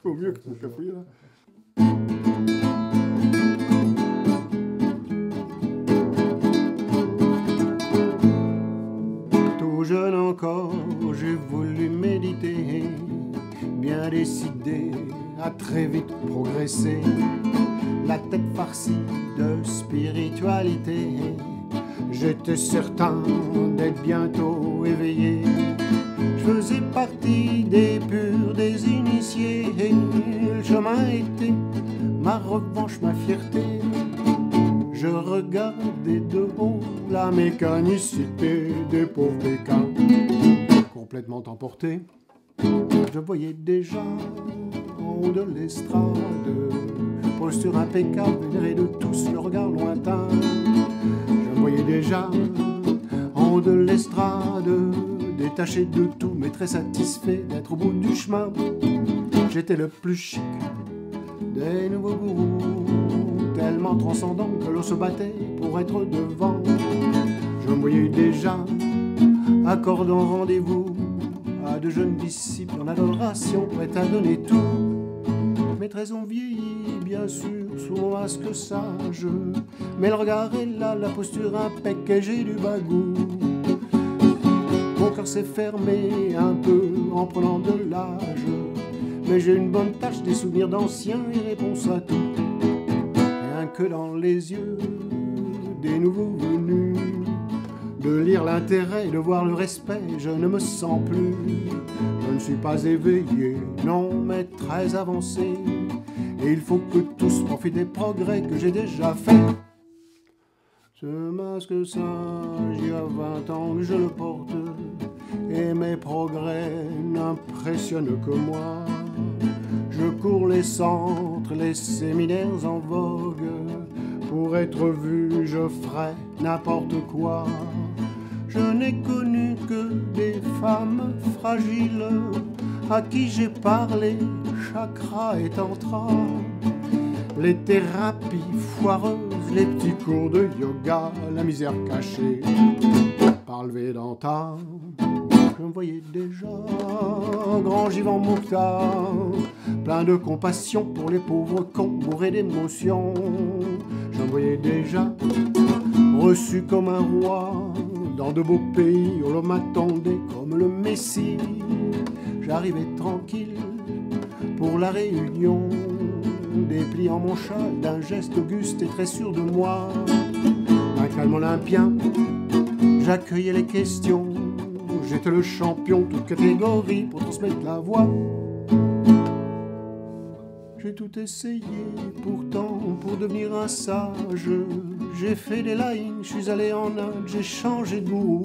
Vaut mieux que ton café, là. Tout jeune encore, j'ai voulu méditer, bien décidé à très vite progresser, la tête farcie de spiritualité. J'étais certain d'être bientôt éveillé. Je faisais partie des purs, des initiés. Le chemin était ma revanche, ma fierté. Je regardais de haut la mécanicité des pauvres bécins, complètement emportés. Je voyais déjà en haut de l'estrade, posture impeccable, vénérée de tous, le regard lointain. Je voyais déjà en haut de l'estrade, détaché de tout, mais très satisfait d'être au bout du chemin. J'étais le plus chic des nouveaux gourous, tellement transcendant que l'on se battait pour être devant. Je me voyais déjà accordant rendez-vous à de jeunes disciples en adoration, prêts à donner tout. Mes traits ont vieilli, bien sûr, sous mon masque sage, mais le regard est là, la posture impec, et j'ai du bagou. Mon cœur s'est fermé un peu en prenant de l'âge, mais j'ai une bonne tâche, des souvenirs d'anciens et réponse à tout. Rien que dans les yeux des nouveaux venus, de lire l'intérêt, de voir le respect, je ne me sens plus. Je ne suis pas éveillé, non, mais très avancé, et il faut que tous profitent des progrès que j'ai déjà faits. Ce masque sage, il y a 20 ans que je le porte, et mes progrès n'impressionnent que moi. Je cours les centres, les séminaires en vogue, pour être vu, je ferai n'importe quoi. Je n'ai connu que des femmes fragiles, à qui j'ai parlé, chakra et tantra. Les thérapies foireuses, les petits cours de yoga, la misère cachée par le Vedanta. Je me voyais déjà grand Jivan Mukta, plein de compassion pour les pauvres cons bourrés d'émotions. Je me voyais déjà reçu comme un roi dans de beaux pays où l'on m'attendait comme le Messie. J'arrivais tranquille pour la réunion, dépliant mon châle d'un geste auguste et très sûr de moi. Un calme olympien, j'accueillais les questions. J'étais le champion, toute catégorie, pour transmettre la voix. J'ai tout essayé, pourtant, pour devenir un sage. J'ai fait des lines, je suis allé en Inde, j'ai changé de goût.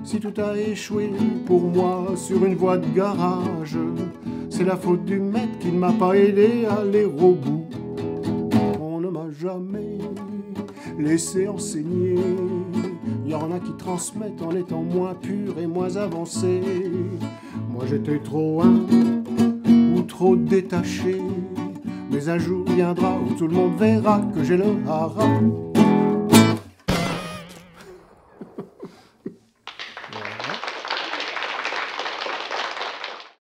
Si tout a échoué pour moi sur une voie de garage, c'est la faute du maître qui ne m'a pas aidé à aller au bout. On ne m'a jamais laissé enseigner. Il y en a qui transmettent en étant moins purs et moins avancés. Moi j'étais trop ou trop détaché. Mais un jour viendra où tout le monde verra que j'ai le hara.